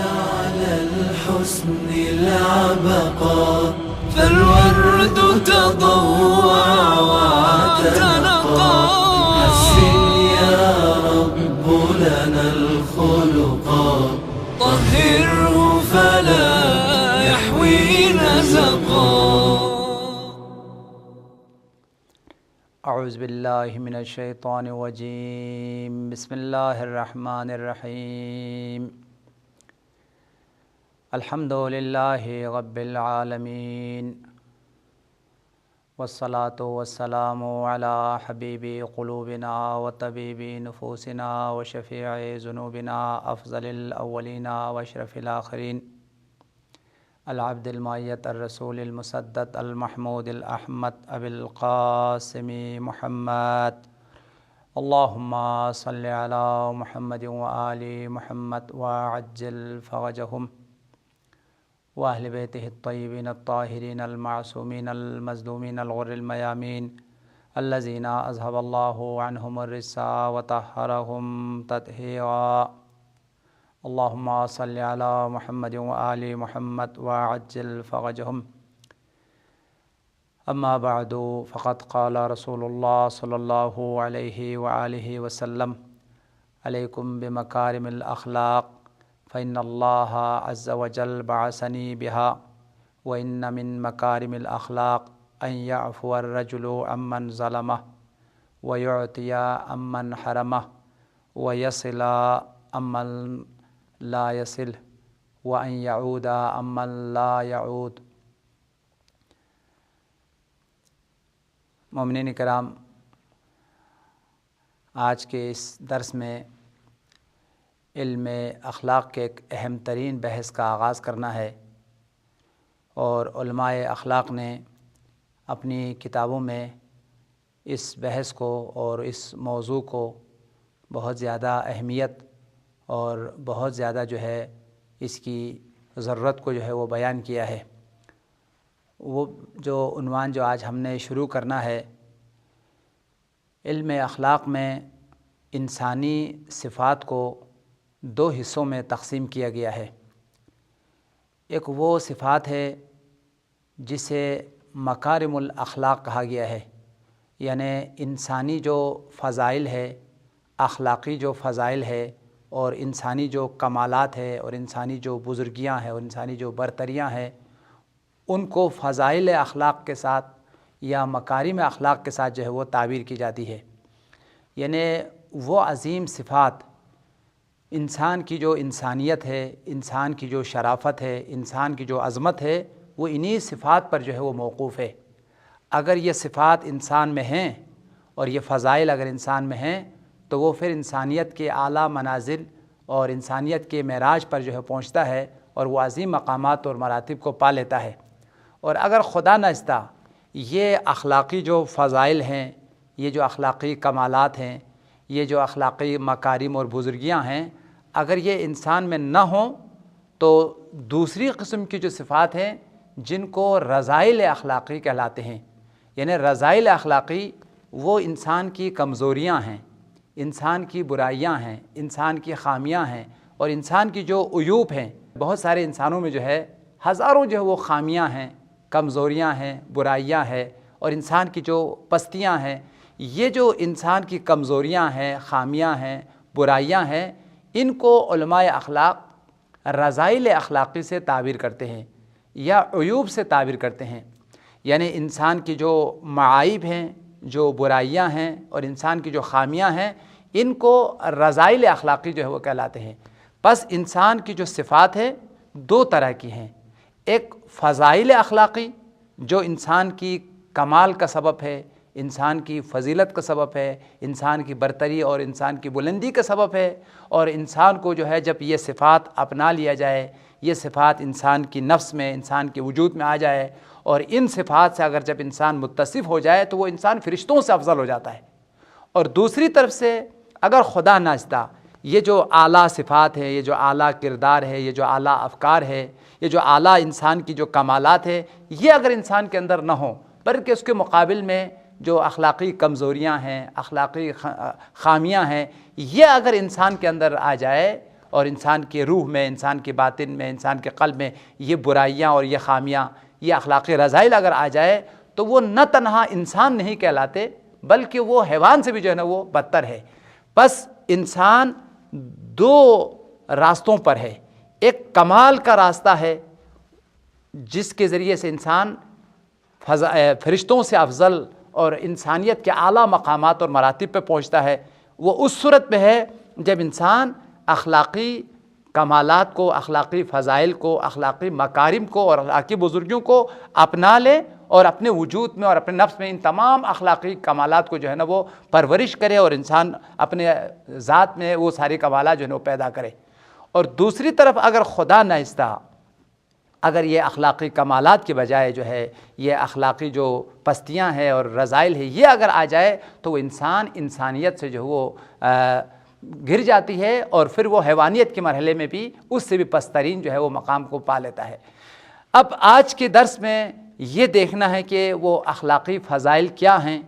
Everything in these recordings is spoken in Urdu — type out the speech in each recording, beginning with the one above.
على الحسن العبقى فالورد تضوع وتنقى حسن يا رب لنا الخلقا طهره فلا يحوي نزقا. اعوذ باللہ من الشیطان الرجیم. بسم اللہ الرحمن الرحیم. الحمد للہ رب العالمین والصلاة والسلام علی حبیب قلوبنا وطبیب نفوسنا وشفیع ذنوبنا افضل الاولین واشرف الآخرین العبد المعیت الرسول المسدد المحمود الاحمد ابی القاسم محمد. اللہم صل علی محمد وآل محمد وعجل فرجہم واہل بیتہ الطیبین الطاہرین المعصومین المظلومین الغر المیامین الذین اذہب اللہ عنہم الرجس وطہرہم تطہیرا. اللہم صل علی محمد وآل محمد وعجل فرجہم. اما بعد فقد قال رسول اللہ صلی اللہ علیہ وآلہ وسلم علیکم بمکارم الاخلاق فإن اللہ عز وجل بعثنی بها وإن من مکارم الاخلاق ان يعفو الرجل عمن ظلمہ ويعطي عمن حرمہ ويصل عمن لا يصل وأن يعود عمن لا يعود. مومنین کرام، آج کے اس درس میں علم اخلاق کے ایک اہم ترین بحث کا آغاز کرنا ہے، اور علماء اخلاق نے اپنی کتابوں میں اس بحث کو اور اس موضوع کو بہت زیادہ اہمیت اور بہت زیادہ اس کی ضرورت کو وہ بیان کیا ہے. وہ جو عنوان جو آج ہم نے شروع کرنا ہے، علم اخلاق میں انسانی صفات کو دو حصوں میں تقسیم کیا گیا ہے. ایک وہ صفات ہے جسے مکارم الاخلاق کہا گیا ہے، یعنی انسانی جو فضائل ہے، اخلاقی جو فضائل ہے، اور انسانی جو کمالات ہے، اور انسانی جو بزرگیاں ہیں، اور انسانی جو برتریاں ہیں، ان کو فضائل اخلاق کے ساتھ یا مکارم اخلاق کے ساتھ وہ تعبیر کی جاتی ہے. یعنی وہ عظیم صفات، انسان کی جو انسانیت ہے، انسان کی جو شرافت ہے، انسان کی جو عظمت ہے، وہ انہی صفات پر وہ موقوف ہے. اگر یہ صفات انسان میں ہیں اور یہ فضائل اگر انسان میں ہیں تو وہ پھر انسانیت کے اعلیٰ منازل اور انسانیت کے معراج پر پہنچتا ہے، اور وہ عظیم مقامات اور مراتب کو پا لیتا ہے. اور اگر خدا نخواستہ یہ اخلاقی جو فضائل ہیں، یہ جو اخلاقی کمالات ہیں، یہ جو اخلاقی مکارم اور بزرگیاں ہیں، اگر یہ انسان میں نہ ہوں تو دوسری قسم کی جو صفات ہیں جن کو رذائل اخلاقی کہلاتے ہیں. یعنی رذائل اخلاقی وہ انسان کی کمزوریاں ہیں، انسان کی برائیاں ہیں، انسان کی خامیاں ہیں، اور انسان کی جو عیوب ہیں. بہت سارے انسانوں میں ہزاروں وہ خامیاں ہیں، کمزوریاں ہیں، برائیاں ہیں، اور انسان کی جو پستیاں ہیں. یہ جو انسان کی کمزوریاں ہیں، خامیاں ہیں، برائیاں ہیں، ان کو علماء اخلاق رذائل اخلاقی سے تعبیر کرتے ہیں یا عیوب سے تعبیر کرتے ہیں. یعنی انسان کی جو معائب ہیں، جو برائیاں ہیں، اور انسان کی جو خامیاں ہیں، ان کو رذائل اخلاقی وہ کہلاتے ہیں. بس انسان کی جو صفات ہے دو طرح کی ہیں. ایک فضائل اخلاقی جو انسان کی کمال کا سبب ہے، انسان کی فضیلت کا سبب ہے، انسان کی برتری اور انسان کی بلندی کا سبب ہے. اور انسان کو جب یہ صفات اپنا لیا جائے، یہ صفات انسان کی نفس میں، انسان کے وجود میں آ جائے، اور ان صفات سے اگر جب انسان متصف ہو جائے تو وہ انسان فرشتوں سے افضل ہو جاتا ہے. اور دوسری طرف سے اگر خدا نخواستہ یہ جو اعلیٰ صفات ہے، یہ جو اعلیٰ کردار ہے، یہ جو اعلیٰ افکار ہے، یہ جو اعلیٰ انسان کی جو کمالات ہے، یہ اگر انسان کے اندر نہ ہوں بلکہ اس کے مقابل میں جو اخلاقی کمزوریاں ہیں، اخلاقی خامیاں ہیں، یہ اگر انسان کے اندر آ جائے اور انسان کے روح میں، انسان کے باطن میں، انسان کے قلب میں یہ برائیاں اور یہ خامیاں، یہ اخلاقی رذائل اگر آ جائے تو وہ نہ تنہا انسان نہیں کہلاتے بلکہ وہ حیوان سے بھی جو ہے نا وہ بدتر ہے۔ بس انسان دو راستوں پر ہے، ایک کمال کا راستہ ہے جس کے ذریعے سے انسان فرشتوں سے افضل اور انسانیت کے اعلیٰ مقامات اور مراتب پہ پہنچتا ہے، وہ اس صورت میں ہے جب انسان اخلاقی کمالات کو، اخلاقی فضائل کو، اخلاقی مکارم کو اور اخلاقی بزرگیوں کو اپنا لے اور اپنے وجود میں اور اپنے نفس میں ان تمام اخلاقی کمالات کو جو ہے نا وہ پرورش کرے اور انسان اپنے ذات میں وہ ساری کمالات جو ہے نا وہ پیدا کرے۔ اور دوسری طرف اگر خدا نخواستہ اگر یہ اخلاقی کمالات کے بجائے جو ہے یہ اخلاقی جو پستیاں ہیں اور رذائل ہے یہ اگر آ جائے تو وہ انسان انسانیت سے جو وہ گر جاتی ہے اور پھر وہ حیوانیت کے مرحلے میں بھی اس سے بھی پسترین جو ہے وہ مقام کو پا لیتا ہے۔ اب آج کے درس میں یہ دیکھنا ہے کہ وہ اخلاقی فضائل کیا ہیں،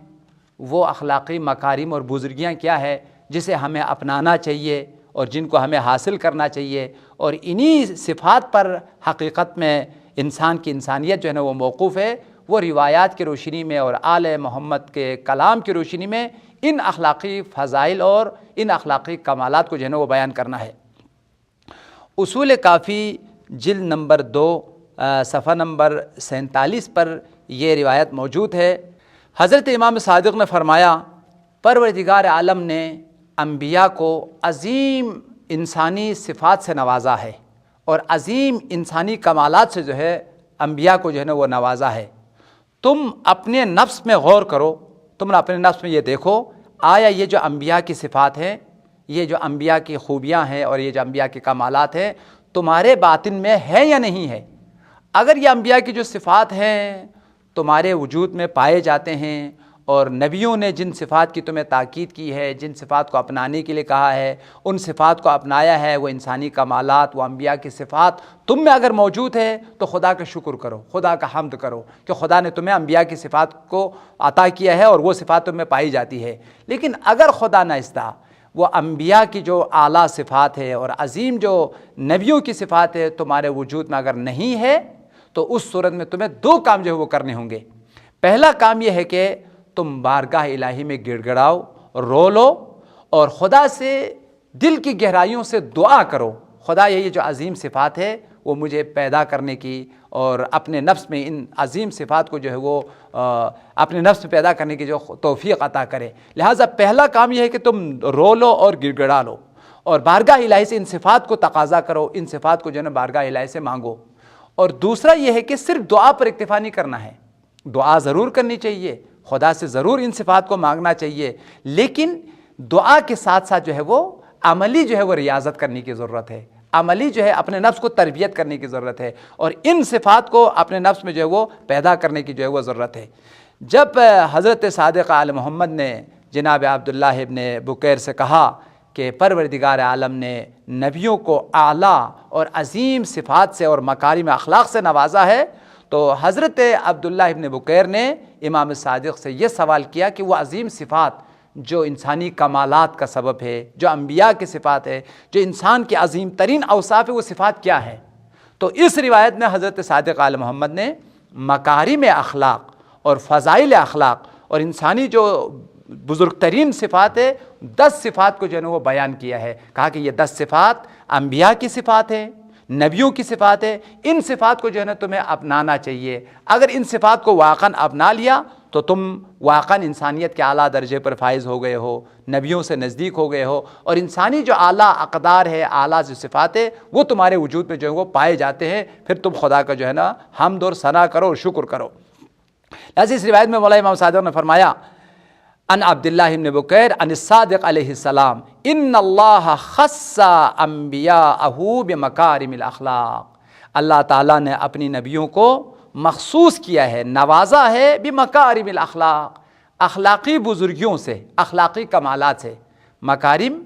وہ اخلاقی مکارم اور بزرگیاں کیا ہے جسے ہمیں اپنانا چاہیے اور جن کو ہمیں حاصل کرنا چاہیے، اور انہی صفات پر حقیقت میں انسان کی انسانیت جو ہے نا وہ موقوف ہے۔ وہ روایات کی روشنی میں اور آل محمد کے کلام کی روشنی میں ان اخلاقی فضائل اور ان اخلاقی کمالات کو جو ہے نا وہ بیان کرنا ہے۔ اصول کافی جلد نمبر 2 صفحہ نمبر 47 پر یہ روایت موجود ہے۔ حضرت امام صادق نے فرمایا، پروردگار عالم نے انبیاء کو عظیم انسانی صفات سے نوازا ہے اور عظیم انسانی کمالات سے جو ہے انبیاء کو جو ہے نا وہ نوازا ہے۔ تم اپنے نفس میں غور کرو، تم اپنے نفس میں یہ دیکھو، آیا یہ جو انبیاء کی صفات ہیں، یہ جو انبیاء کی خوبیاں ہیں اور یہ جو انبیاء کے کمالات ہیں تمہارے باطن میں ہے یا نہیں ہے؟ اگر یہ انبیاء کی جو صفات ہیں تمہارے وجود میں پائے جاتے ہیں اور نبیوں نے جن صفات کی تمہیں تاکید کی ہے، جن صفات کو اپنانے کے لیے کہا ہے، ان صفات کو اپنایا ہے، وہ انسانی کمالات، وہ انبیاء کی صفات تم میں اگر موجود ہے تو خدا کا شکر کرو، خدا کا حمد کرو کہ خدا نے تمہیں انبیاء کی صفات کو عطا کیا ہے اور وہ صفات تم میں پائی جاتی ہے۔ لیکن اگر خدا نخواستہ وہ انبیاء کی جو اعلیٰ صفات ہے اور عظیم جو نبیوں کی صفات ہے تمہارے وجود میں اگر نہیں ہے تو اس صورت میں تمہیں 2 کام جو ہے وہ کرنے ہوں گے۔ پہلا کام یہ ہے کہ تم بارگاہ الہی میں گڑ گڑاؤ، رو لو اور خدا سے دل کی گہرائیوں سے دعا کرو، خدا یہ جو عظیم صفات ہے وہ مجھے پیدا کرنے کی اور اپنے نفس میں ان عظیم صفات کو جو ہے وہ اپنے نفس میں پیدا کرنے کی جو توفیق عطا کرے۔ لہٰذا پہلا کام یہ ہے کہ تم رو لو اور گڑ گڑا لو اور بارگاہ الہی سے ان صفات کو تقاضا کرو، ان صفات کو جو ہے نا بارگاہ الہی سے مانگو۔ اور دوسرا یہ ہے کہ صرف دعا پر اکتفا نہیں کرنا ہے، دعا ضرور کرنی چاہیے، خدا سے ضرور ان صفات کو مانگنا چاہیے، لیکن دعا کے ساتھ ساتھ جو ہے وہ عملی جو ہے وہ ریاضت کرنے کی ضرورت ہے، عملی جو ہے اپنے نفس کو تربیت کرنے کی ضرورت ہے اور ان صفات کو اپنے نفس میں جو ہے وہ پیدا کرنے کی جو ہے وہ ضرورت ہے۔ جب حضرت صادق آل محمد نے جناب عبداللہ ابن بکیر سے کہا کہ پروردگار عالم نے نبیوں کو اعلیٰ اور عظیم صفات سے اور مکارم اخلاق سے نوازا ہے، تو حضرت عبداللہ ابن بکیر نے امام صادق سے یہ سوال کیا کہ وہ عظیم صفات جو انسانی کمالات کا سبب ہے، جو انبیاء کی صفات ہے، جو انسان کے عظیم ترین اوصاف ہے، وہ صفات کیا ہے؟ تو اس روایت میں حضرت صادق آل محمد نے مکارم اخلاق اور فضائل اخلاق اور انسانی جو بزرگ ترین صفات ہے 10 صفات کو جو ہے نا وہ بیان کیا ہے، کہا کہ یہ 10 صفات انبیاء کی صفات ہیں، نبیوں کی صفات ہے، ان صفات کو جو ہے نا تمہیں اپنانا چاہیے۔ اگر ان صفات کو واقعاً اپنا لیا تو تم واقعاً انسانیت کے اعلیٰ درجے پر فائز ہو گئے ہو، نبیوں سے نزدیک ہو گئے ہو، اور انسانی جو اعلیٰ اقدار ہے، اعلیٰ جو صفات ہے وہ تمہارے وجود میں جو ہے وہ پائے جاتے ہیں، پھر تم خدا کا جو ہے نا حمد اور ثنا کرو اور شکر کرو۔ لہٰذا اس روایت میں مولانا امام صادق نے فرمایا ان عبداللہ ابن بکیر ان الصادق علیہ السلام ان اللہ خص انبیاءہ بمکارم الاخلاق، اللہ تعالیٰ نے اپنی نبیوں کو مخصوص کیا ہے، نوازا ہے بمکارم الاخلاق، اخلاقی بزرگیوں سے، اخلاقی کمالات سے۔ مکارم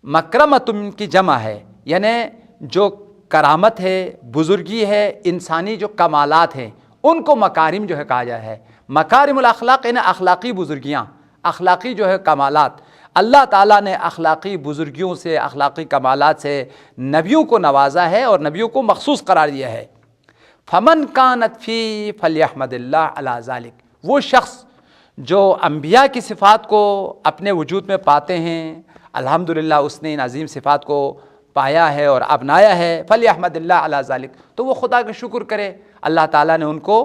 مکرمتم کی جمع ہے، یعنی جو کرامت ہے، بزرگی ہے، انسانی جو کمالات ہیں ان کو مکارم جو ہے کہا جاتا ہے۔ مکارم الاخلاق یعنی اخلاقی بزرگیاں، اخلاقی جو ہے کمالات، اللہ تعالیٰ نے اخلاقی بزرگیوں سے، اخلاقی کمالات سے نبیوں کو نوازا ہے اور نبیوں کو مخصوص قرار دیا ہے۔ فمن کانت فی فلیحمد اللہ علی ذالک، وہ شخص جو انبیاء کی صفات کو اپنے وجود میں پاتے ہیں، الحمدللہ اس نے ان عظیم صفات کو پایا ہے اور اپنایا ہے، فلیحمد اللہ علی ذالک، تو وہ خدا کا شکر کرے، اللہ تعالیٰ نے ان کو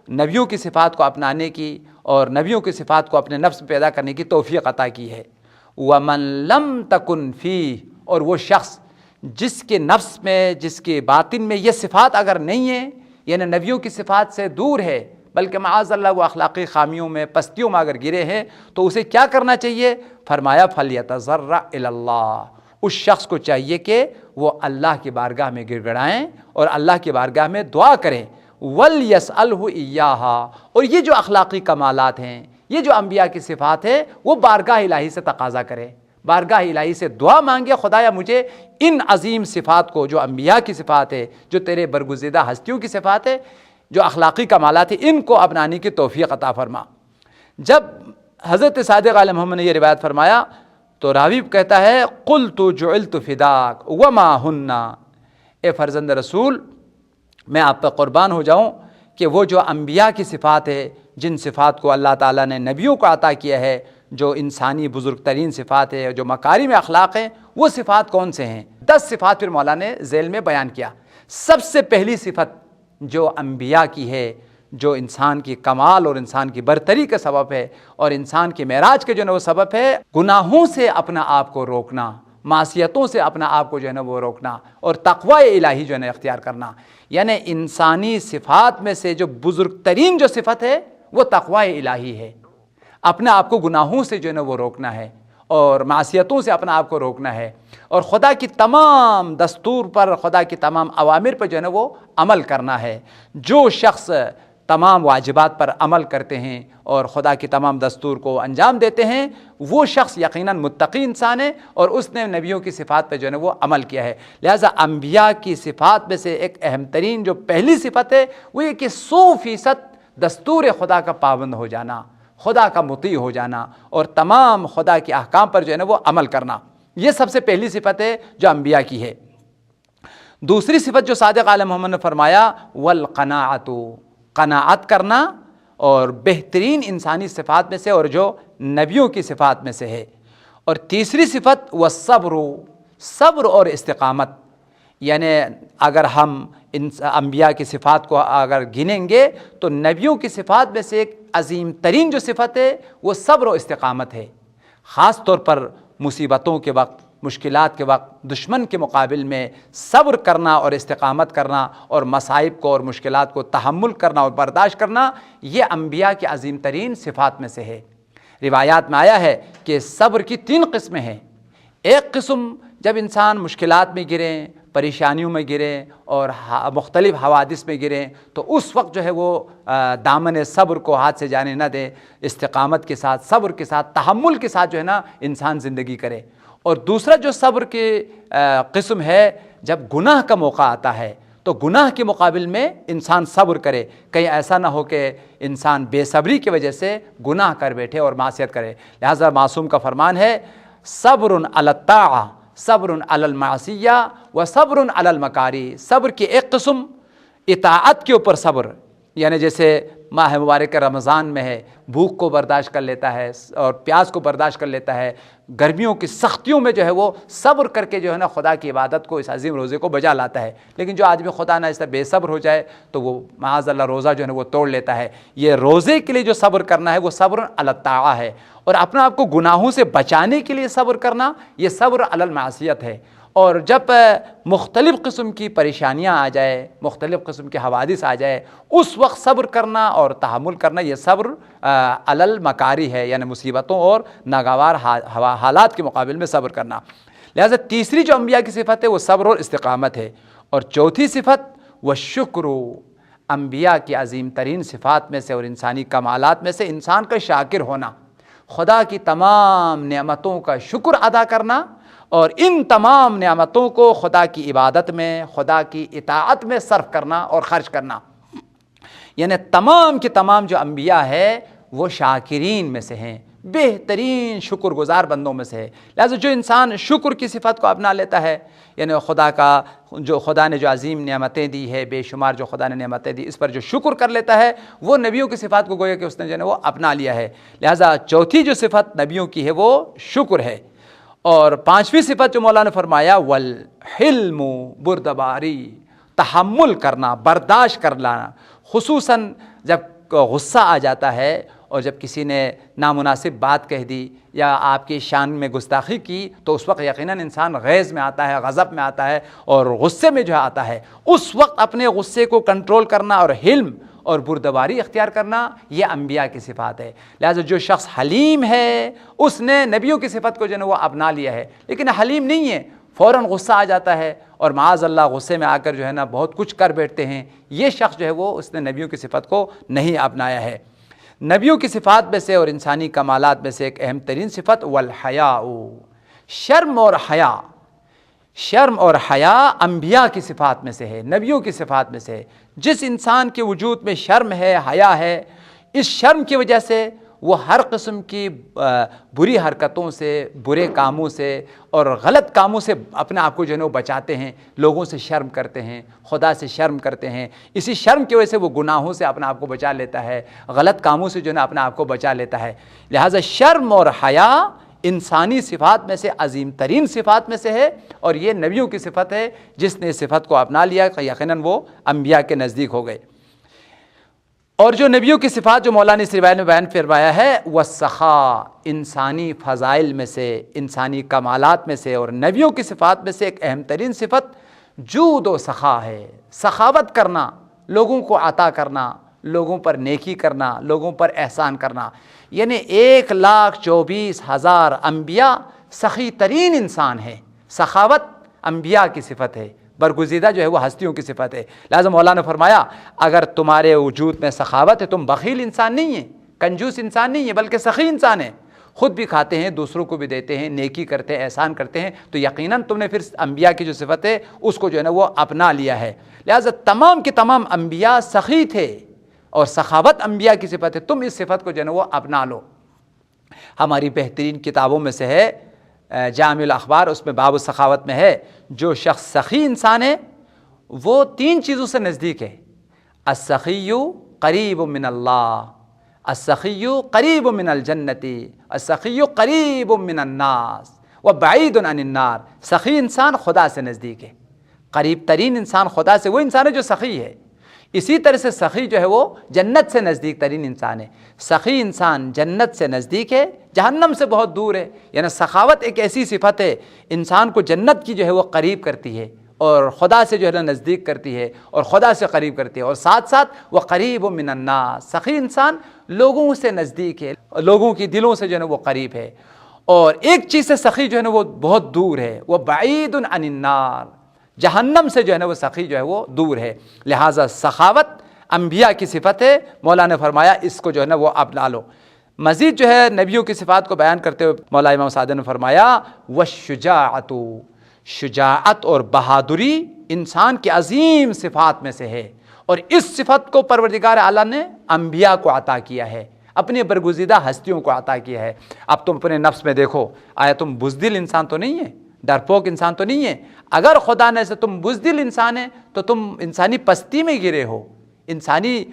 نبیوں کی صفات کو اپنانے کی اور نبیوں کی صفات کو اپنے نفس میں پیدا کرنے کی توفیق عطا کی ہے۔ وَمَن لَمْ تَكُنْ فِيهِ، اور وہ شخص جس کے نفس میں، جس کے باطن میں یہ صفات اگر نہیں ہیں، یعنی نبیوں کی صفات سے دور ہے، بلکہ معاذ اللہ وہ اخلاقی خامیوں میں، پستیوں میں اگر گرے ہیں، تو اسے کیا کرنا چاہیے؟ فرمایا فَلْيَتَضَرَّعْ إِلَى اللَّهِ، اس شخص کو چاہیے کہ وہ اللہ کی بارگاہ میں گر گڑائیں اور اللہ کی بارگاہ میں دعا کریں۔ وَلْيَسْأَلْهُ إِيَّاهَا، اور یہ جو اخلاقی کمالات ہیں، یہ جو انبیاء کی صفات ہے، وہ بارگاہ الہی سے تقاضا کرے، بارگاہ الہی سے دعا مانگے، خدایا مجھے ان عظیم صفات کو، جو انبیاء کی صفات ہے، جو تیرے برگزیدہ ہستیوں کی صفات ہے، جو اخلاقی کمالات ہیں، ان کو اپنانے کی توفیق عطا فرما۔ جب حضرت صادق علیہ محمد نے یہ روایت فرمایا تو راوی کہتا ہے قلت جعلت فداک وما ہن، اے فرزند رسول میں آپ پہ قربان ہو جاؤں کہ وہ جو انبیاء کی صفات ہے، جن صفات کو اللہ تعالیٰ نے نبیوں کو عطا کیا ہے، جو انسانی بزرگ ترین صفات ہے، جو مکارم اخلاق ہیں، وہ صفات کون سے ہیں؟ 10 صفات پھر مولا نے ذیل میں بیان کیا۔ سب سے پہلی صفت جو انبیاء کی ہے، جو انسان کی کمال اور انسان کی برتری کا سبب ہے اور انسان کی معراج کے جو ہے وہ سبب ہے، گناہوں سے اپنا آپ کو روکنا، معصیتوں سے اپنا آپ کو جو ہے نا وہ روکنا اور تقوی الہی جو ہے نا اختیار کرنا۔ یعنی انسانی صفات میں سے جو بزرگ ترین جو صفت ہے وہ تقوی الہی ہے، اپنے آپ کو گناہوں سے جو ہے نا وہ روکنا ہے اور معصیتوں سے اپنا آپ کو روکنا ہے اور خدا کی تمام دستور پر، خدا کی تمام اوامر پر جو ہے نا وہ عمل کرنا ہے۔ جو شخص تمام واجبات پر عمل کرتے ہیں اور خدا کی تمام دستور کو انجام دیتے ہیں، وہ شخص یقیناً متقی انسان ہے اور اس نے نبیوں کی صفات پہ جو ہے نا وہ عمل کیا ہے۔ لہٰذا انبیاء کی صفات میں سے ایک اہم ترین جو پہلی صفت ہے وہ یہ کہ 100% دستور خدا کا پابند ہو جانا، خدا کا مطیع ہو جانا اور تمام خدا کے احکام پر جو ہے نا وہ عمل کرنا، یہ سب سے پہلی صفت ہے جو انبیاء کی ہے۔ دوسری صفت جو صادق علیہ محمد نے فرمایا والقناعۃ، قناعت کرنا، اور بہترین انسانی صفات میں سے اور جو نبیوں کی صفات میں سے ہے۔ اور تیسری صفت والصبر، صبر اور استقامت، یعنی اگر ہم انبیاء کی صفات کو اگر گنیں گے تو نبیوں کی صفات میں سے ایک عظیم ترین جو صفت ہے وہ صبر و استقامت ہے۔ خاص طور پر مصیبتوں کے وقت، مشکلات کے وقت، دشمن کے مقابل میں صبر کرنا اور استقامت کرنا اور مصائب کو اور مشکلات کو تحمل کرنا اور برداشت کرنا، یہ انبیاء کی عظیم ترین صفات میں سے ہے۔ روایات میں آیا ہے کہ صبر کی 3 قسمیں ہیں۔ ایک قسم جب انسان مشکلات میں گریں، پریشانیوں میں گریں اور مختلف حوادث میں گریں تو اس وقت جو ہے وہ دامن صبر کو ہاتھ سے جانے نہ دے، استقامت کے ساتھ، صبر کے ساتھ، تحمل کے ساتھ جو ہے نا انسان زندگی کرے۔ اور دوسرا جو صبر کی قسم ہے، جب گناہ کا موقع آتا ہے تو گناہ کے مقابل میں انسان صبر کرے، کہیں ایسا نہ ہو کہ انسان بے صبری کی وجہ سے گناہ کر بیٹھے اور معصیت کرے۔ لہذا معصوم کا فرمان ہے صبر علی الطاعہ، صبر علی المعصیہ و صبر علی المکاری، صبر کی ایک قسم اطاعت کے اوپر صبر، یعنی جیسے ماہ مبارک رمضان میں ہے، بھوک کو برداشت کر لیتا ہے اور پیاس کو برداشت کر لیتا ہے، گرمیوں کی سختیوں میں جو ہے وہ صبر کر کے جو ہے نا خدا کی عبادت کو، اس عظیم روزے کو بجا لاتا ہے۔ لیکن جو آدمی خدا نہ اس طرح بے صبر ہو جائے تو وہ معاذ اللہ روزہ جو ہے نا وہ توڑ لیتا ہے۔ یہ روزے کے لیے جو صبر کرنا ہے وہ صبر علی الطاعہ ہے، اور اپنے آپ کو گناہوں سے بچانے کے لیے صبر کرنا یہ صبر علی المعصیت ہے۔ اور جب مختلف قسم کی پریشانیاں آ جائے، مختلف قسم کے حوادث آ جائے، اس وقت صبر کرنا اور تحمل کرنا یہ صبر علی المکاری ہے، یعنی مصیبتوں اور ناگوار حالات کے مقابل میں صبر کرنا۔ لہذا تیسری جو انبیاء کی صفت ہے وہ صبر اور استقامت ہے۔ اور چوتھی صفت والشکر، انبیاء کی عظیم ترین صفات میں سے اور انسانی کمالات میں سے انسان کا شاکر ہونا، خدا کی تمام نعمتوں کا شکر ادا کرنا اور ان تمام نعمتوں کو خدا کی عبادت میں، خدا کی اطاعت میں صرف کرنا اور خرچ کرنا۔ یعنی تمام کے تمام جو انبیاء ہے وہ شاکرین میں سے ہیں، بہترین شکر گزار بندوں میں سے ہے۔ لہٰذا جو انسان شکر کی صفت کو اپنا لیتا ہے، یعنی خدا نے جو عظیم نعمتیں دی ہے، بے شمار جو خدا نے نعمتیں دی، اس پر جو شکر کر لیتا ہے، وہ نبیوں کی صفات کو گویا کہ اس نے جو ہے وہ اپنا لیا ہے۔ لہٰذا چوتھی جو صفت نبیوں کی ہے وہ شکر ہے۔ اور پانچویں صفت جو مولا نے فرمایا والحلم، بردباری، تحمل کرنا، برداشت کرنا، خصوصاً جب غصہ آ جاتا ہے اور جب کسی نے نامناسب بات کہہ دی یا آپ کی شان میں گستاخی کی، تو اس وقت یقیناً انسان غیظ میں آتا ہے، غضب میں آتا ہے اور غصے میں جو آتا ہے، اس وقت اپنے غصے کو کنٹرول کرنا اور حلم اور بردباری اختیار کرنا، یہ انبیاء کی صفات ہے۔ لہٰذا جو شخص حلیم ہے اس نے نبیوں کی صفت کو جو ہے وہ اپنا لیا ہے، لیکن حلیم نہیں ہے، فوراً غصہ آ جاتا ہے اور معاذ اللہ غصے میں آ کر جو ہے نا بہت کچھ کر بیٹھتے ہیں، یہ شخص جو ہے وہ اس نے نبیوں کی صفت کو نہیں اپنایا ہے۔ نبیوں کی صفات میں سے اور انسانی کمالات میں سے ایک اہم ترین صفت والحیاء، شرم اور حیا۔ شرم اور حیا انبیاء کی صفات میں سے ہے، نبیوں کی صفات میں سے ہے۔ جس انسان کے وجود میں شرم ہے، حیا ہے، اس شرم کی وجہ سے وہ ہر قسم کی بری حرکتوں سے، برے کاموں سے اور غلط کاموں سے اپنے آپ کو جو ہے وہ بچاتے ہیں، لوگوں سے شرم کرتے ہیں، خدا سے شرم کرتے ہیں۔ اسی شرم کی وجہ سے وہ گناہوں سے اپنے آپ کو بچا لیتا ہے، غلط کاموں سے جو ہے اپنے آپ کو بچا لیتا ہے۔ لہٰذا شرم اور حیا انسانی صفات میں سے عظیم ترین صفات میں سے ہے، اور یہ نبیوں کی صفت ہے۔ جس نے اس صفت کو اپنا لیا یقیناً وہ انبیاء کے نزدیک ہو گئے۔ اور جو نبیوں کی صفات جو مولانا اس روایت میں بیان فرمایا ہے، والسخاء، انسانی فضائل میں سے، انسانی کمالات میں سے اور نبیوں کی صفات میں سے ایک اہم ترین صفت جود و سخا ہے، سخاوت کرنا، لوگوں کو عطا کرنا، لوگوں پر نیکی کرنا، لوگوں پر احسان کرنا۔ یعنی 1,24,000 انبیاء سخی ترین انسان ہیں۔ سخاوت انبیاء کی صفت ہے، برگزیدہ جو ہے وہ ہستیوں کی صفت ہے۔ لہٰذا مولانا نے فرمایا اگر تمہارے وجود میں سخاوت ہے، تم بخیل انسان نہیں ہیں، کنجوس انسان نہیں ہیں، بلکہ سخی انسان ہیں، خود بھی کھاتے ہیں، دوسروں کو بھی دیتے ہیں، نیکی کرتے ہیں، احسان کرتے ہیں، تو یقیناً تم نے پھر انبیاء کی جو صفت ہے اس کو جو ہے نا وہ اپنا لیا ہے۔ لہٰذا تمام کے تمام انبیاء سخی تھے اور سخاوت انبیاء کی صفت ہے، تم اس صفت کو جو ہے نا وہ اپنا لو۔ ہماری بہترین کتابوں میں سے ہے جامع الاخبار، اس میں باب السخاوت میں ہے جو شخص سخی انسان ہے وہ 3 چیزوں سے نزدیک ہے۔ السخی قریب من اللہ، السخی قریب من الجنت، السخی قریب من الناس وبعید عن النار۔ سخی انسان خدا سے نزدیک ہے، قریب ترین انسان خدا سے وہ انسان ہے جو سخی ہے۔ اسی طرح سے سخی جو ہے وہ جنت سے نزدیک ترین انسان ہے۔ سخی انسان جنت سے نزدیک ہے، جہنم سے بہت دور ہے۔ یعنی سخاوت ایک ایسی صفت ہے انسان کو جنت کی جو ہے وہ قریب کرتی ہے اور خدا سے جو ہے نزدیک کرتی ہے اور خدا سے قریب کرتی ہے، اور ساتھ ساتھ وہ قریب من الناس، سخی انسان لوگوں سے نزدیک ہے، لوگوں کی دلوں سے جو ہے وہ قریب ہے۔ اور ایک چیز سے سخی جو ہے وہ بہت دور ہے، وہ بعید عن النار، جہنم سے جو ہے نا وہ سخی جو ہے وہ دور ہے۔ لہٰذا سخاوت انبیاء کی صفت ہے۔ مولانا نے فرمایا اس کو جو ہے نا وہ اپنا لو۔ مزید جو ہے نبیوں کی صفات کو بیان کرتے ہوئے مولا امام سعدی نے فرمایا والشجاعت، شجاعت اور بہادری انسان کی عظیم صفات میں سے ہے، اور اس صفت کو پروردگار اعلیٰ نے انبیاء کو عطا کیا ہے، اپنے برگزیدہ ہستیوں کو عطا کیا ہے۔ اب تم اپنے نفس میں دیکھو، آیا تم بزدل انسان تو نہیں ہے، ڈرپوک انسان تو نہیں ہے؟ اگر خدا نے سے تم بزدل انسان ہے تو تم انسانی پستی میں گرے ہو، انسانی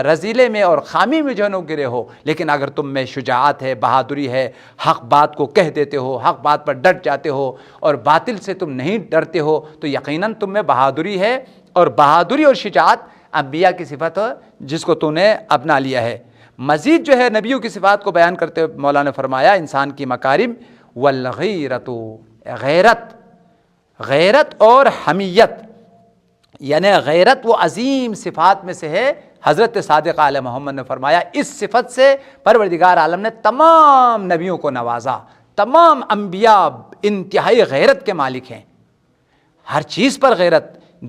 رذیلے میں اور خامی میں جو ہے گرے ہو۔ لیکن اگر تم میں شجاعت ہے، بہادری ہے، حق بات کو کہہ دیتے ہو، حق بات پر ڈٹ جاتے ہو اور باطل سے تم نہیں ڈرتے ہو، تو یقیناً تم میں بہادری ہے، اور بہادری اور شجاعت انبیاء کی صفت ہے جس کو تو نے اپنا لیا ہے۔ مزید جو ہے نبیوں کی صفات کو بیان کرتے ہوئے مولانا نے فرمایا انسان کی مکارم والغیرت، غیرت اور حمیت، یعنی غیرت وہ عظیم صفات میں سے ہے۔ حضرت صادق علیہ محمد نے فرمایا اس صفت سے پروردگار عالم نے تمام نبیوں کو نوازا۔ تمام انبیاء انتہائی غیرت کے مالک ہیں، ہر چیز پر غیرت،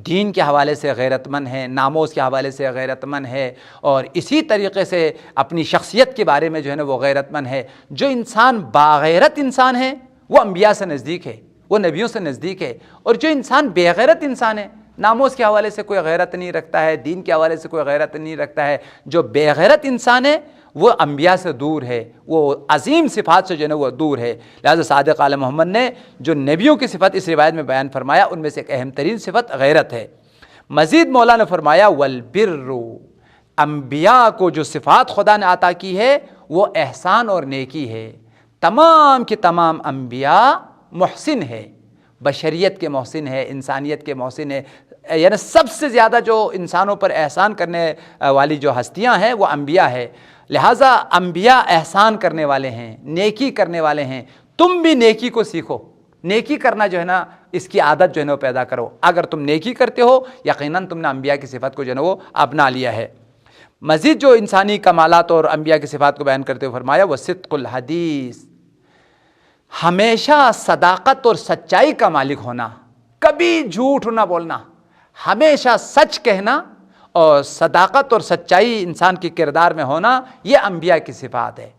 دین کے حوالے سے غیرت مند ہے، ناموس کے حوالے سے غیرت مند ہے، اور اسی طریقے سے اپنی شخصیت کے بارے میں جو ہے نا وہ غیرت مند ہے۔ جو انسان باغیرت انسان ہے وہ انبیاء سے نزدیک ہے، وہ نبیوں سے نزدیک ہے، اور جو انسان بے غیرت انسان ہے ناموس کے حوالے سے کوئی غیرت نہیں رکھتا ہے، دین کے حوالے سے کوئی غیرت نہیں رکھتا ہے، جو بے غیرت انسان ہے وہ انبیاء سے دور ہے، وہ عظیم صفات سے جو ہے وہ دور ہے۔ لہٰذا صادق آل محمد نے جو نبیوں کی صفت اس روایت میں بیان فرمایا ان میں سے ایک اہم ترین صفت غیرت ہے۔ مزید مولا نے فرمایا والبر، انبیاء کو جو صفات خدا نے عطا کی ہے وہ احسان اور نیکی ہے۔ تمام کے تمام انبیاء محسن ہے، بشریت کے محسن ہے، انسانیت کے محسن ہے، یعنی سب سے زیادہ جو انسانوں پر احسان کرنے والی جو ہستیاں ہیں وہ انبیاء ہے۔ لہٰذا انبیاء احسان کرنے والے ہیں، نیکی کرنے والے ہیں۔ تم بھی نیکی کو سیکھو، نیکی کرنا جو ہے نا اس کی عادت جو ہے نا وہ پیدا کرو۔ اگر تم نیکی کرتے ہو یقیناً تم نے انبیاء کی صفت کو جو ہے نا وہ اپنا لیا ہے۔ مزید جو انسانی کمالات اور انبیاء کی صفات کو بیان کرتے ہوئے فرمایا وہ صدق الحدیث، ہمیشہ صداقت اور سچائی کا مالک ہونا، کبھی جھوٹ نہ بولنا، ہمیشہ سچ کہنا اور صداقت اور سچائی انسان کے کردار میں ہونا، یہ انبیاء کی صفات ہے۔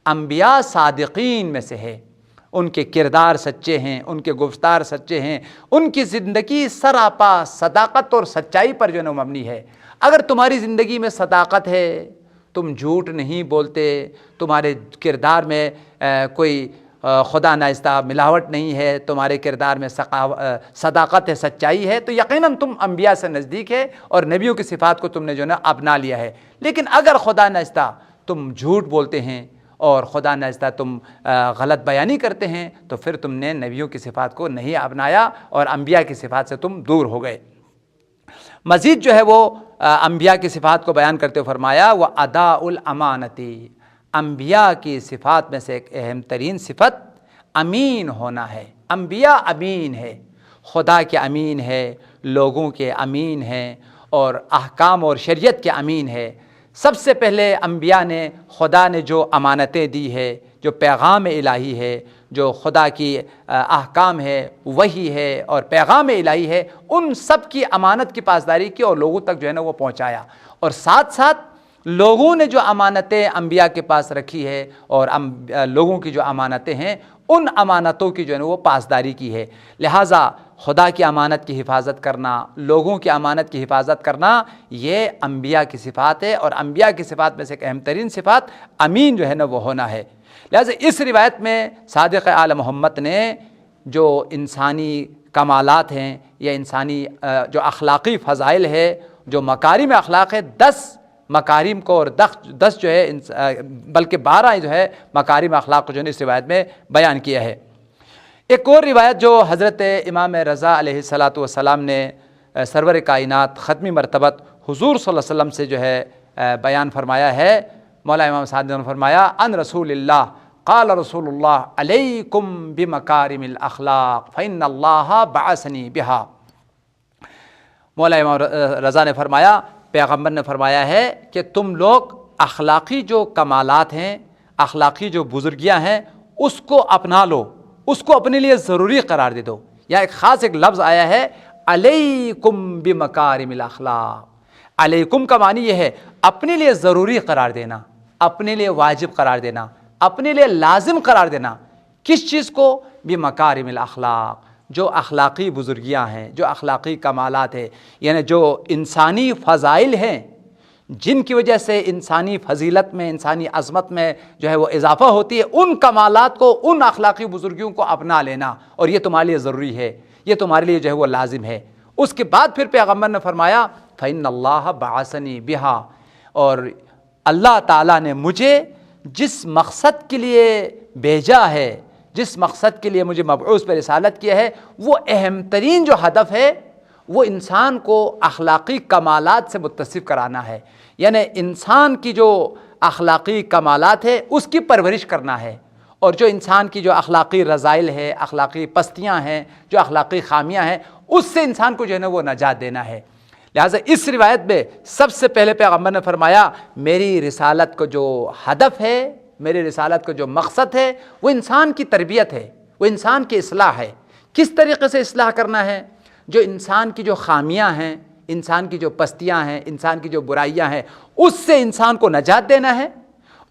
انبیاء صادقین میں سے ہے، ان کے کردار سچے ہیں، ان کے گفتار سچے ہیں، ان کی زندگی سراپا صداقت اور سچائی پر جو ہے مبنی ہے۔ اگر تمہاری زندگی میں صداقت ہے، تم جھوٹ نہیں بولتے، تمہارے کردار میں کوئی خدا نائستہ ملاوٹ نہیں ہے، تمہارے کردار میں صداقت ہے، سچائی ہے، تو یقیناً تم انبیاء سے نزدیک ہے اور نبیوں کی صفات کو تم نے جو ہے نا اپنا لیا ہے۔ لیکن اگر خدا نائستہ تم جھوٹ بولتے ہیں اور خدا نائستہ تم غلط بیانی کرتے ہیں تو پھر تم نے نبیوں کی صفات کو نہیں اپنایا اور انبیاء کی صفات سے تم دور ہو گئے۔ مزید جو ہے وہ انبیاء کی صفات کو بیان کرتے ہوئے فرمایا وہ اداء الامانتی، انبیاء کی صفات میں سے ایک اہم ترین صفت امین ہونا ہے۔ انبیاء امین ہے، خدا کے امین ہے، لوگوں کے امین ہیں اور احکام اور شریعت کے امین ہے۔ سب سے پہلے انبیاء نے خدا نے جو امانتیں دی ہے، جو پیغام الہی ہے، جو خدا کی احکام ہے، وحی ہے اور پیغام الہی ہے، ان سب کی امانت کی پاسداری کی اور لوگوں تک جو ہے نا وہ پہنچایا۔ اور ساتھ ساتھ لوگوں نے جو امانتیں انبیاء کے پاس رکھی ہے اور لوگوں کی جو امانتیں ہیں ان امانتوں کی جو ہے نا وہ پاسداری کی ہے۔ لہٰذا خدا کی امانت کی حفاظت کرنا، لوگوں کی امانت کی حفاظت کرنا، یہ انبیاء کی صفات ہے اور انبیاء کی صفات میں سے ایک اہم ترین صفات امین جو ہے نا وہ ہونا ہے۔ لہٰذا اس روایت میں صادق آل محمد نے جو انسانی کمالات ہیں یا انسانی جو اخلاقی فضائل ہے، جو مکارم اخلاق ہے، 10 مکارم کو اور 10 جو ہے بلکہ 12 جو ہے مکارم اخلاق کو جو ہے اس روایت میں بیان کیا ہے۔ ایک اور روایت جو حضرت امام رضا علیہ الصلاۃ والسلام نے سرور کائنات ختمی مرتبت حضور صلی اللہ علیہ وسلم سے جو ہے بیان فرمایا ہے، مولا امام صادق نے فرمایا ان رسول اللہ قال رسول اللہ علیکم بمکارم الاخلاق فإن اللہ بعثنی بہا۔ مولا امام رضا نے فرمایا، پیغمبر نے فرمایا ہے کہ تم لوگ اخلاقی جو کمالات ہیں، اخلاقی جو بزرگیاں ہیں اس کو اپنا لو، اس کو اپنے لیے ضروری قرار دے دو۔ یا ایک خاص ایک لفظ آیا ہے علیکم بمکارم الاخلاق۔ علیکم کا معنی یہ ہے اپنے لیے ضروری قرار دینا، اپنے لیے واجب قرار دینا، اپنے لیے لازم قرار دینا۔ کس چیز کو؟ بمکارم الاخلاق، جو اخلاقی بزرگیاں ہیں، جو اخلاقی کمالات ہیں، یعنی جو انسانی فضائل ہیں جن کی وجہ سے انسانی فضیلت میں، انسانی عظمت میں جو ہے وہ اضافہ ہوتی ہے، ان کمالات کو، ان اخلاقی بزرگیوں کو اپنا لینا، اور یہ تمہارے لیے ضروری ہے، یہ تمہارے لیے جو ہے وہ لازم ہے۔ اس کے بعد پھر پیغمبر نے فرمایا فإن اللہ بعثنی بہا، اور اللہ تعالیٰ نے مجھے جس مقصد کے لیے بھیجا ہے، جس مقصد کے لیے مجھے مبعوث پر رسالت کیا ہے، وہ اہم ترین جو ہدف ہے وہ انسان کو اخلاقی کمالات سے متصف کرانا ہے۔ یعنی انسان کی جو اخلاقی کمالات ہے اس کی پرورش کرنا ہے، اور جو انسان کی جو اخلاقی رذائل ہے، اخلاقی پستیاں ہیں، جو اخلاقی خامیاں ہیں، اس سے انسان کو جو ہے نا وہ نجات دینا ہے۔ لہٰذا اس روایت میں سب سے پہلے پیغمبر نے فرمایا میری رسالت کو جو ہدف ہے، میری رسالت کا جو مقصد ہے وہ انسان کی تربیت ہے، وہ انسان کی اصلاح ہے۔ کس طریقے سے اصلاح کرنا ہے؟ جو انسان کی جو خامیاں ہیں، انسان کی جو پستیاں ہیں، انسان کی جو برائیاں ہیں، اس سے انسان کو نجات دینا ہے،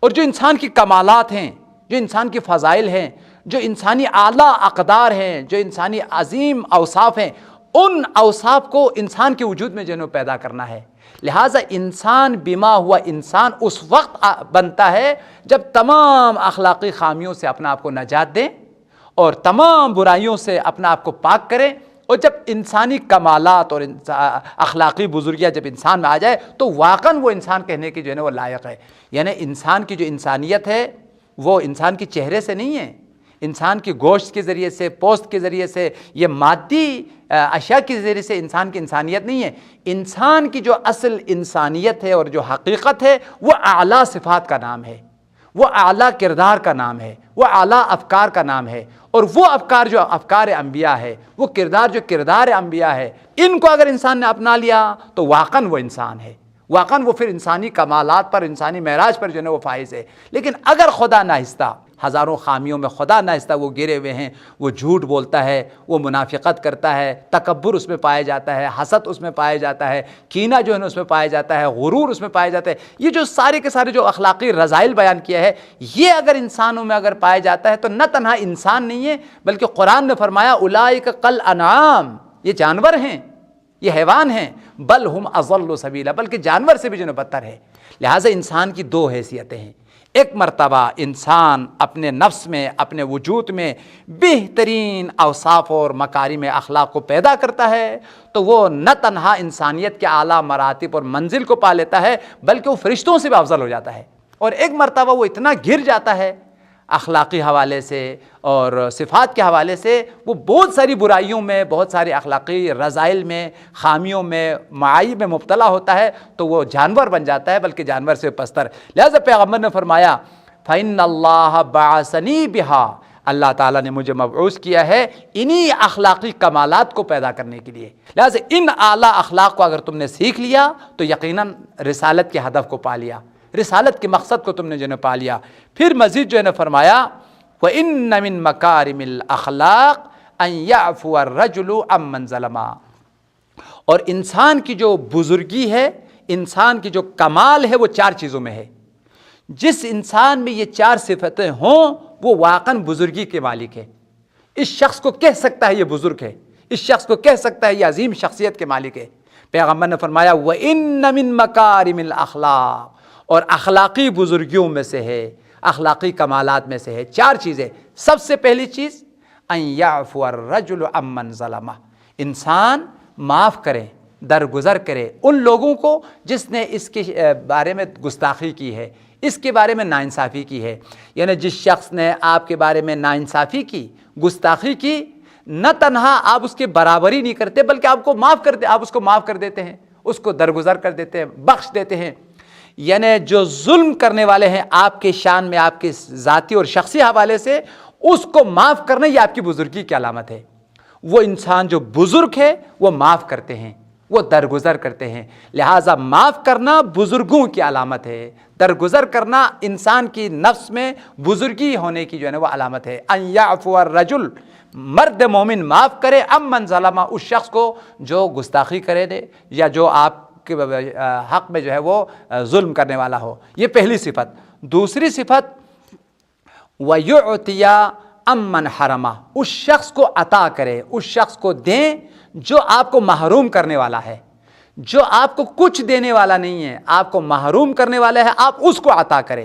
اور جو انسان کی کمالات ہیں، جو انسان کی فضائل ہیں، جو انسانی اعلیٰ اقدار ہیں، جو انسانی عظیم اوصاف ہیں، ان اوصاف کو انسان کے وجود میں جو ہے پیدا کرنا ہے۔ لہٰذا انسان بما ہوا انسان اس وقت بنتا ہے جب تمام اخلاقی خامیوں سے اپنا آپ کو نجات دے اور تمام برائیوں سے اپنا آپ کو پاک کرے، اور جب انسانی کمالات اور اخلاقی بزرگیاں جب انسان میں آ جائے تو واقعاً وہ انسان کہنے کی جو ہے نا وہ لائق ہے۔ یعنی انسان کی جو انسانیت ہے وہ انسان کے چہرے سے نہیں ہے، انسان کی گوشت کے ذریعے سے، پوست کے ذریعے سے، یہ مادی اشیاء کے ذریعے سے انسان کی انسانیت نہیں ہے۔ انسان کی جو اصل انسانیت ہے اور جو حقیقت ہے وہ اعلیٰ صفات کا نام ہے، وہ اعلیٰ کردار کا نام ہے، وہ اعلیٰ افکار کا نام ہے، اور وہ افکار جو افکار انبیاء ہے، وہ کردار جو کردار انبیاء ہے، ان کو اگر انسان نے اپنا لیا تو واقعاً وہ انسان ہے، واقعاً وہ پھر انسانی کمالات پر، انسانی معراج پر جو ہے وہ فائز ہے۔ لیکن اگر خدا ناہستہ ہزاروں خامیوں میں خدا ناہستہ وہ گرے ہوئے ہیں، وہ جھوٹ بولتا ہے، وہ منافقت کرتا ہے، تکبر اس میں پایا جاتا ہے، حسد اس میں پایا جاتا ہے، کینہ جو ہے اس میں پایا جاتا ہے، غرور اس میں پایا جاتا ہے، یہ جو سارے کے سارے جو اخلاقی رذائل بیان کیا ہے، یہ اگر انسانوں میں اگر پایا جاتا ہے تو نہ تنہا انسان نہیں ہے بلکہ قرآن نے فرمایا اولئک کالانعام، یہ جانور ہیں، یہ حیوان ہیں، بل ہم اضل سبیلا، بلکہ جانور سے بھی جو بدتر ہے۔ لہٰذا انسان کی دو حیثیتیں ہیں، ایک مرتبہ انسان اپنے نفس میں، اپنے وجود میں بہترین اوصاف اور مکارم اخلاق کو پیدا کرتا ہے تو وہ نہ تنہا انسانیت کے اعلیٰ مراتب اور منزل کو پا لیتا ہے بلکہ وہ فرشتوں سے بھی افضل ہو جاتا ہے، اور ایک مرتبہ وہ اتنا گر جاتا ہے اخلاقی حوالے سے اور صفات کے حوالے سے، وہ بہت ساری برائیوں میں، بہت ساری اخلاقی رذائل میں، خامیوں میں، معائب میں مبتلا ہوتا ہے تو وہ جانور بن جاتا ہے، بلکہ جانور سے پستر۔ لہذا پیغمبر نے فرمایا فَإِنَّ اللَّهَ بَعَثَنِي بِهَا، اللہ تعالیٰ نے مجھے مبعوث کیا ہے انہی اخلاقی کمالات کو پیدا کرنے کے لیے۔ لہذا ان اعلیٰ اخلاق کو اگر تم نے سیکھ لیا تو یقیناً رسالت کے ہدف کو پا لیا، رسالت کے مقصد کو تم نے جو ہے پا لیا۔ پھر مزید جو ہے فرمایا وَإِنَّ مِن مَكَارِمِ الْأَخْلَاقِ أَن يَعْفُوَ الرَّجُلُ عَمَّن ظَلَمَ، اور انسان کی جو بزرگی ہے، انسان کی جو کمال ہے وہ چار چیزوں میں ہے۔ جس انسان میں یہ چار صفتیں ہوں وہ واقعاً بزرگی کے مالک ہے، اس شخص کو کہہ سکتا ہے یہ بزرگ ہے، اس شخص کو کہہ سکتا ہے یہ عظیم شخصیت کے مالک ہے۔ پیغمبر نے فرمایا وَإِنَّ مِن مَكَارِمِ الْأَخْلَاقِ، اور اخلاقی بزرگیوں میں سے ہے، اخلاقی کمالات میں سے ہے چار چیزیں۔ سب سے پہلی چیز ان یعفو الرجل عمن ظلمہ، انسان معاف کرے، درگزر کرے ان لوگوں کو جس نے اس کے بارے میں گستاخی کی ہے، اس کے بارے میں ناانصافی کی ہے۔ یعنی جس شخص نے آپ کے بارے میں ناانصافی کی، گستاخی کی، نہ تنہا آپ اس کے برابری نہیں کرتے بلکہ آپ کو معاف کر دے، آپ اس کو معاف کر دیتے ہیں، اس کو درگزر کر دیتے ہیں، بخش دیتے ہیں۔ یعنی جو ظلم کرنے والے ہیں آپ کے شان میں، آپ کے ذاتی اور شخصی حوالے سے، اس کو معاف کرنا یہ آپ کی بزرگی کی علامت ہے۔ وہ انسان جو بزرگ ہے وہ معاف کرتے ہیں، وہ درگزر کرتے ہیں۔ لہٰذا معاف کرنا بزرگوں کی علامت ہے، درگزر کرنا انسان کی نفس میں بزرگی ہونے کی جو ہے نا وہ علامت ہے۔ ان یعفو الرجل، مرد مومن معاف کرے، عمن ظلمہ، اس شخص کو جو گستاخی کرے دے یا جو آپ کے حق میں جو ہے وہ ظلم کرنے والا ہو۔ یہ پہلی صفت۔ دوسری صفت وَيُعْتِيَ عَمَّنْ حَرَمَ، اس شخص کو عطا کرے، اس شخص کو دیں جو آپ کو محروم کرنے والا ہے، جو آپ کو کچھ دینے والا نہیں ہے، آپ کو محروم کرنے والا ہے، آپ اس کو عطا کریں۔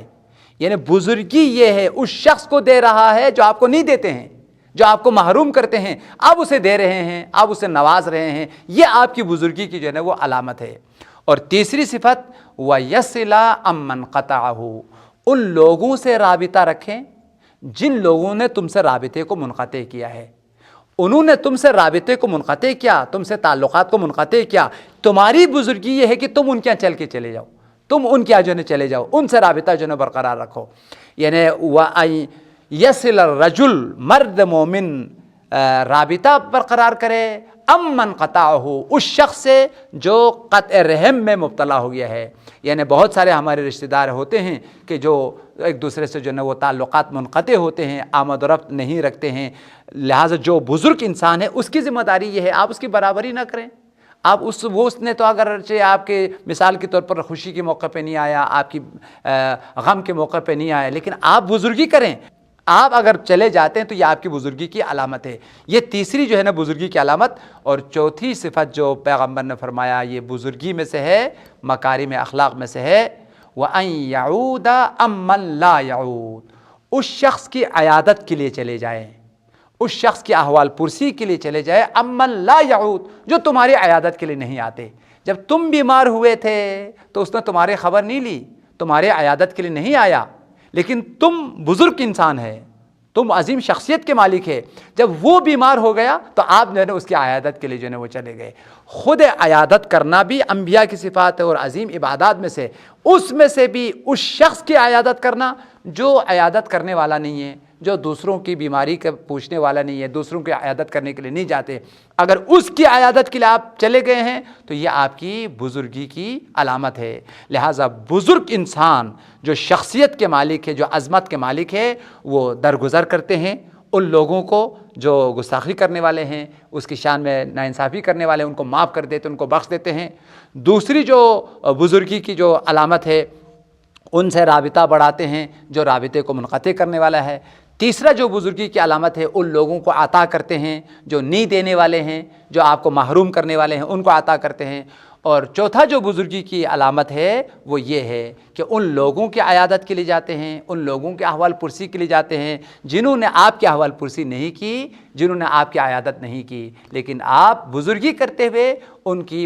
یعنی بزرگی یہ ہے اس شخص کو دے رہا ہے جو آپ کو نہیں دیتے ہیں، جو آپ کو محروم کرتے ہیں، آپ اسے دے رہے ہیں، آپ اسے نواز رہے ہیں، یہ آپ کی بزرگی کی جو ہے نا وہ علامت ہے۔ اور تیسری صفت وَيَصِلَ عَمَّنْ قَطَعَهُ، ان لوگوں سے رابطہ رکھیں جن لوگوں نے تم سے رابطے کو منقطع کیا ہے۔ انہوں نے تم سے رابطے کو منقطع کیا، تم سے تعلقات کو منقطع کیا، تمہاری بزرگی یہ ہے کہ تم ان کے یہاں چل کے چلے جاؤ، تم ان کے یہاں جو ہے چلے جاؤ، ان سے رابطہ جو ہے برقرار رکھو۔ یعنی وَأَن يَصِلَ الرَّجُلُ، مرد مومن رابطہ برقرار کرے، امن قطعہ، اس شخص سے جو قطع رحم میں مبتلا ہو گیا ہے۔ یعنی بہت سارے ہمارے رشتہ دار ہوتے ہیں کہ جو ایک دوسرے سے جو ہے وہ تعلقات منقطع ہوتے ہیں، آمد و رفت نہیں رکھتے ہیں۔ لہٰذا جو بزرگ انسان ہے اس کی ذمہ داری یہ ہے آپ اس کی برابری نہ کریں۔ آپ اس نے تو اگرچہ آپ کے مثال کے طور پر خوشی کے موقع پہ نہیں آیا، آپ کی غم کے موقع پہ نہیں آیا، لیکن آپ بزرگی کریں، آپ اگر چلے جاتے ہیں تو یہ آپ کی بزرگی کی علامت ہے۔ یہ تیسری جو ہے نا بزرگی کی علامت۔ اور چوتھی صفت جو پیغمبر نے فرمایا یہ بزرگی میں سے ہے، مکارم اخلاق میں سے ہے، وَأَن يَعُودَ أَمَّن لَا يَعُود، اس شخص کی عیادت کے لیے چلے جائیں، اس شخص کی احوال پرسی کے لیے چلے جائیں، امن لا یعود، جو تمہاری عیادت کے لیے نہیں آتے۔ جب تم بیمار ہوئے تھے تو اس نے تمہاری خبر نہیں لی، تمہارے عیادت کے لیے نہیں آیا، لیکن تم بزرگ انسان ہے، تم عظیم شخصیت کے مالک ہے، جب وہ بیمار ہو گیا تو آپ جو ہے نا اس کی عیادت کے لیے جو ہے نا وہ چلے گئے۔ خود عیادت کرنا بھی انبیاء کی صفات ہے اور عظیم عبادات میں سے، اس میں سے بھی اس شخص کی عیادت کرنا جو عیادت کرنے والا نہیں ہے، جو دوسروں کی بیماری کا پوچھنے والا نہیں ہے، دوسروں کی عیادت کرنے کے لیے نہیں جاتے، اگر اس کی عیادت کے لیے آپ چلے گئے ہیں تو یہ آپ کی بزرگی کی علامت ہے۔ لہٰذا بزرگ انسان جو شخصیت کے مالک ہے، جو عظمت کے مالک ہے، وہ درگزر کرتے ہیں ان لوگوں کو جو گستاخی کرنے والے ہیں، اس کی شان میں ناانصافی کرنے والے ہیں، ان کو معاف کر دیتے ہیں، ان کو بخش دیتے ہیں۔ دوسری جو بزرگی کی جو علامت ہے، ان سے رابطہ بڑھاتے ہیں جو رابطے کو منقطع کرنے والا ہے۔ تیسرا جو بزرگی کی علامت ہے، ان لوگوں کو عطا کرتے ہیں جو نہیں دینے والے ہیں، جو آپ کو محروم کرنے والے ہیں، ان کو عطا کرتے ہیں۔ اور چوتھا جو بزرگی کی علامت ہے وہ یہ ہے کہ ان لوگوں کی عیادت کے لیے جاتے ہیں، ان لوگوں کے احوال پرسی کے لیے جاتے ہیں جنہوں نے آپ کی احوال پرسی نہیں کی، جنہوں نے آپ کی عیادت نہیں کی، لیکن آپ بزرگی کرتے ہوئے ان کی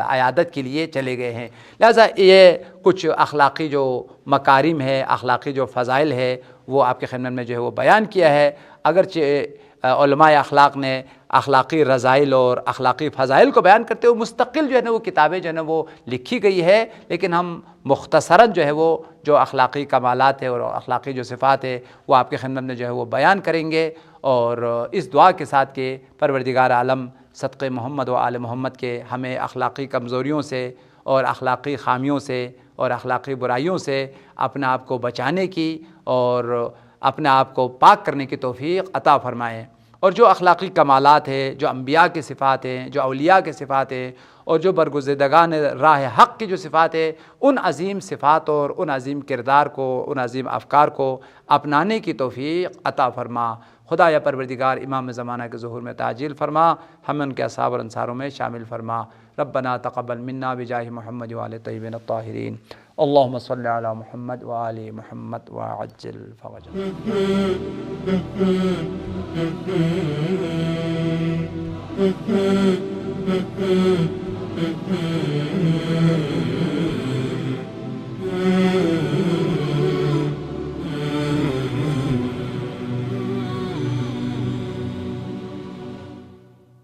عیادت کے لیے چلے گئے ہیں۔ لہٰذا یہ کچھ اخلاقی جو مکارم ہے، اخلاقی جو فضائل ہے، وہ آپ کے خدمت میں جو ہے وہ بیان کیا ہے۔ اگرچہ علماء اخلاق نے اخلاقی رذائل اور اخلاقی فضائل کو بیان کرتے ہوئے مستقل جو ہے نا وہ کتابیں جو ہے نا وہ لکھی گئی ہے، لیکن ہم مختصراً جو ہے وہ جو اخلاقی کمالات ہے اور اخلاقی جو صفات ہے وہ آپ کے خدمت میں جو ہے وہ بیان کریں گے، اور اس دعا کے ساتھ کہ پروردگار عالم صدقے محمد و آل محمد کے ہمیں اخلاقی کمزوریوں سے اور اخلاقی خامیوں سے اور اخلاقی برائیوں سے اپنے آپ کو بچانے کی اور اپنے آپ کو پاک کرنے کی توفیق عطا فرمائیں۔ اور جو اخلاقی کمالات ہیں، جو انبیاء کی صفات ہیں، جو اولیاء کی صفات ہیں، اور جو برگزیدگان راہ حق کی جو صفات ہے، ان عظیم صفات اور ان عظیم کردار کو، ان عظیم افکار کو اپنانے کی توفیق عطا فرما۔ خدا یا پروردگار امام زمانہ کے ظہور میں تعجیل فرما، ہمیں ان کے اصحاب اور انصاروں میں شامل فرما۔ ربنا تقبل منا بجاہ محمد وآل طیبین الطاہرین، اللہم صلی علی محمد وآل محمد وعجل فرجہ۔